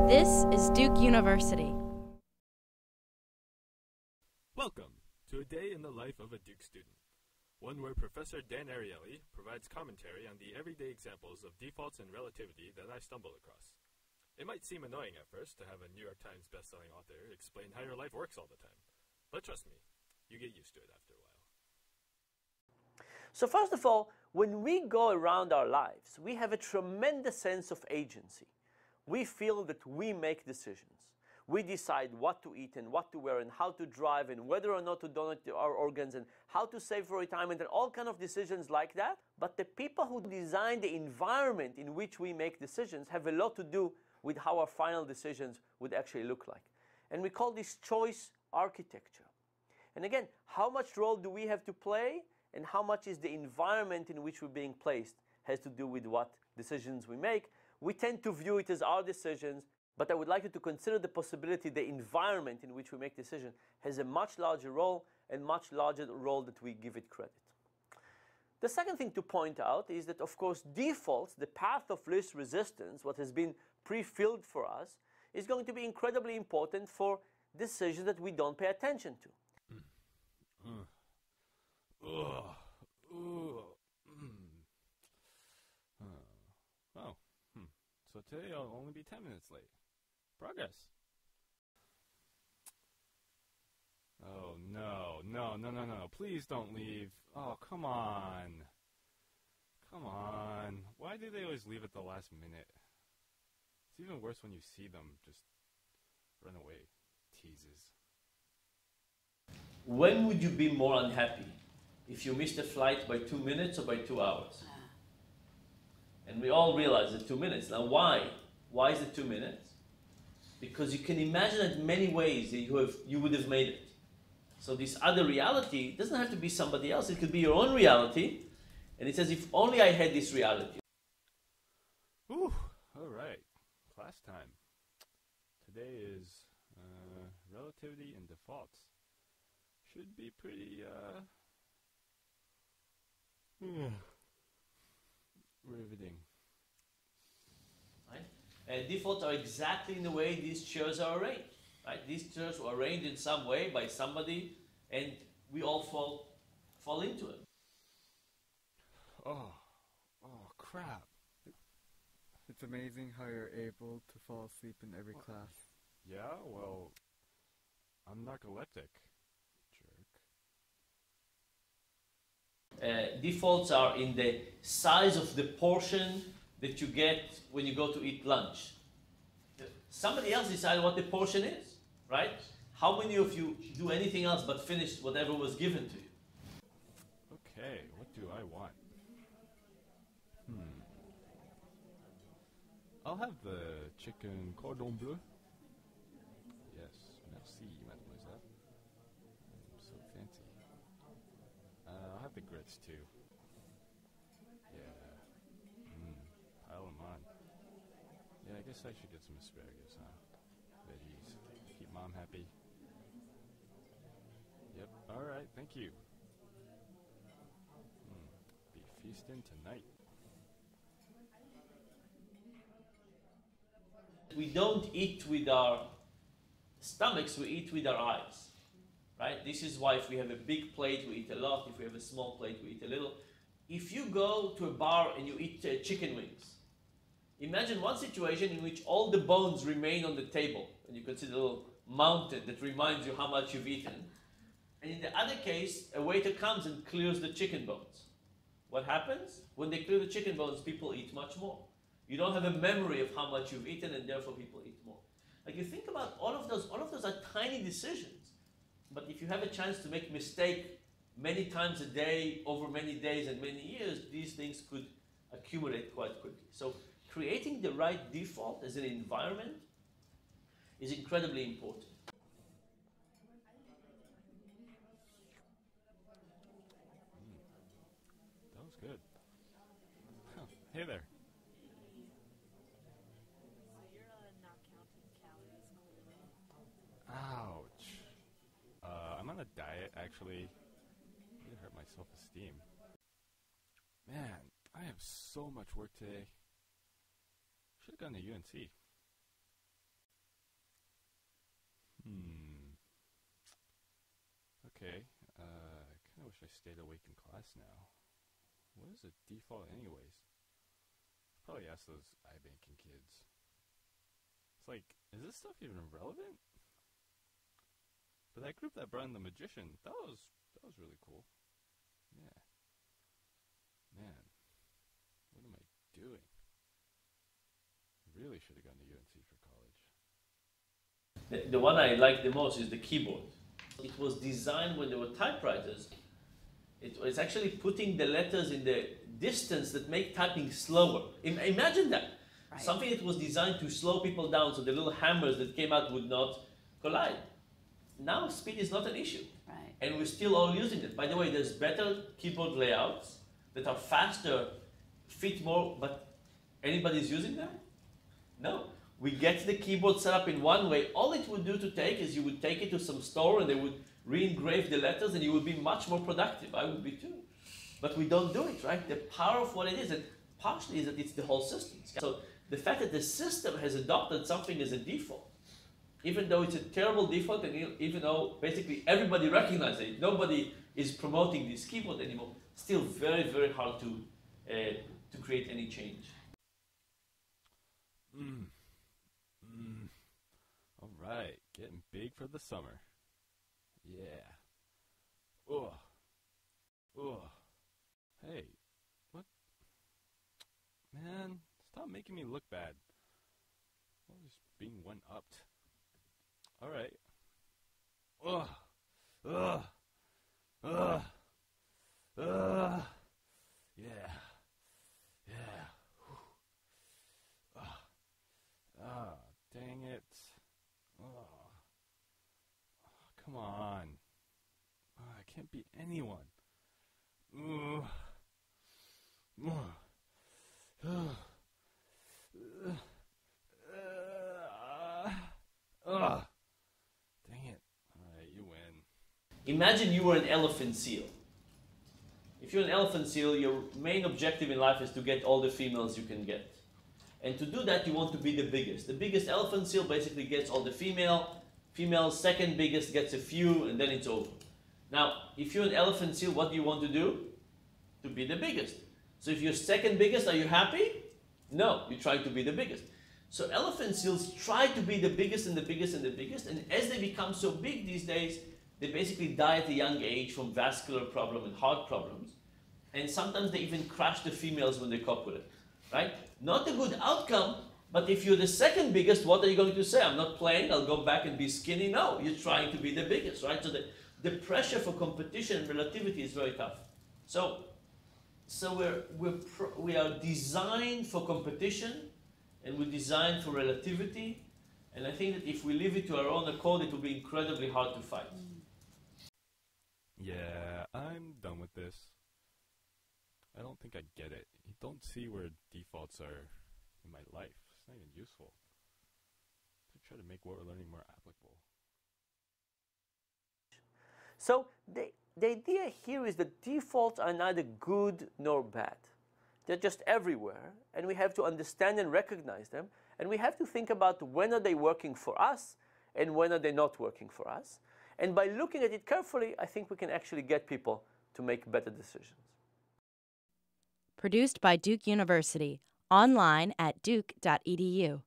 This is Duke University. Welcome to a day in the life of a Duke student, one where Professor Dan Ariely provides commentary on the everyday examples of defaults and relativity that I stumble across. It might seem annoying at first to have a New York Times bestselling author explain how your life works all the time, but trust me, you get used to it after a while. So first of all, when we go around our lives, we have a tremendous sense of agency. We feel that we make decisions. We decide what to eat and what to wear and how to drive and whether or not to donate our organs and how to save for retirement and all kinds of decisions like that. But the people who design the environment in which we make decisions have a lot to do with how our final decisions would actually look like. And we call this choice architecture. And again, how much role do we have to play and how much is the environment in which we're being placed has to do with what decisions we make. We tend to view it as our decisions, but I would like you to consider the possibility the environment in which we make decisions has a much larger role and much larger role that we give it credit. The second thing to point out is that, of course, defaults, the path of least resistance, what has been pre-filled for us, is going to be incredibly important for decisions that we don't pay attention to. So today I'll only be 10 minutes late. Progress. Oh, no. Please don't leave. Oh, come on. Why do they always leave at the last minute? It's even worse when you see them just run away. Teases. When would you be more unhappy? If you missed a flight by 2 minutes or by 2 hours? And we all realize the 2 minutes. Now why? Why is it 2 minutes? Because you can imagine it many ways that you would have made it. So this other reality doesn't have to be somebody else. It could be your own reality. And it says, if only I had this reality. Whew, all right. Class time. Today is relativity and defaults. Should be pretty, riveting. Right? And defaults are exactly in the way these chairs are arranged. Right? These chairs were arranged in some way by somebody, and we all fall into it. Oh, crap. It's amazing how you're able to fall asleep in every class. Yeah, well, I'm narcoleptic. Jerk. Defaults are in the size of the portion that you get when you go to eat lunch. Somebody else decides what the portion is, right? How many of you do anything else but finish whatever was given to you? Okay, what do I want? I'll have the chicken cordon bleu. Yes, merci, mademoiselle. I'm so fancy. I'll have the grits too. Yeah. Pile them on. Yeah, I guess I should get some asparagus, huh? Veggies. Keep mom happy. Yep, alright, thank you. Be feasting tonight. We don't eat with our stomachs, we eat with our eyes. Right? This is why if we have a big plate, we eat a lot. If we have a small plate, we eat a little. If you go to a bar and you eat chicken wings, imagine one situation in which all the bones remain on the table, and you can see the little mountain that reminds you how much you've eaten. And in the other case, a waiter comes and clears the chicken bones. What happens? When they clear the chicken bones, people eat much more. You don't have a memory of how much you've eaten, and therefore people eat more. Like you think about all of those are tiny decisions. But if you have a chance to make mistake many times a day, over many days and many years, these things could accumulate quite quickly. So creating the right default as an environment is incredibly important. That was good. Hey there. So you're not counting calories clearly. Ouch. I'm on a diet, actually. It hurt my self-esteem. Man, I have so much work today. Should have gone to UNC. Okay. I kind of wish I stayed awake in class now. What is a default anyways? Probably ask those iBanking kids. It's like, is this stuff even relevant? But that group that brought in the magician, that was really cool. Yeah. Man, what am I doing? Really should have gone to UNC for college. The one I like the most is the keyboard. It was designed when there were typewriters. It's actually putting the letters in the distance that make typing slower. Imagine that. Right. Something that was designed to slow people down so the little hammers that came out would not collide. Now speed is not an issue. Right. And we're still all using it. By the way, there's better keyboard layouts that are faster, fit more, but anybody's using them? No. We get the keyboard set up in one way. All it would do to take is you would take it to some store and they would re-engrave the letters and you would be much more productive. I would be too. But we don't do it, right? The power of what it is, and partially is that it's the whole system. So the fact that the system has adopted something as a default, even though it's a terrible default and even though basically everybody recognizes it, nobody is promoting this keyboard anymore, still very, very hard to create any change. All right, getting big for the summer. Yeah. Ugh. Ugh. Hey, what? Man, stop making me look bad. Always being one-upped. All right. Ugh. Ugh. Ugh. Ugh. Yeah. Yeah. Ah, dang it. Oh. Come on. I can't beat anyone. Ugh. Dang it. Alright, you win. Imagine you were an elephant seal. If you're an elephant seal, your main objective in life is to get all the females you can get. And to do that, you want to be the biggest. The biggest elephant seal basically gets all the females, second biggest gets a few, and then it's over. Now, if you're an elephant seal, what do you want to do? To be the biggest. So if you're second biggest, are you happy? No, you're trying to be the biggest. So elephant seals try to be the biggest and the biggest and the biggest, and as they become so big these days, they basically die at a young age from vascular problem and heart problems. And sometimes they even crush the females when they cope with it, right? Not a good outcome, but if you're the second biggest, what are you going to say? I'm not playing, I'll go back and be skinny. No, you're trying to be the biggest, right? So the pressure for competition and relativity is very tough. So we are designed for competition, and we're designed for relativity, and I think that if we leave it to our own accord, it will be incredibly hard to fight. Yeah, I'm done with this. I don't think I get it. I don't see where defaults are in my life. It's not even useful. To try to make what we're learning more applicable. So the idea here is that defaults are neither good nor bad. They're just everywhere, and we have to understand and recognize them, and we have to think about when are they working for us and when are they not working for us. And by looking at it carefully, I think we can actually get people to make better decisions. Produced by Duke University, online at duke.edu.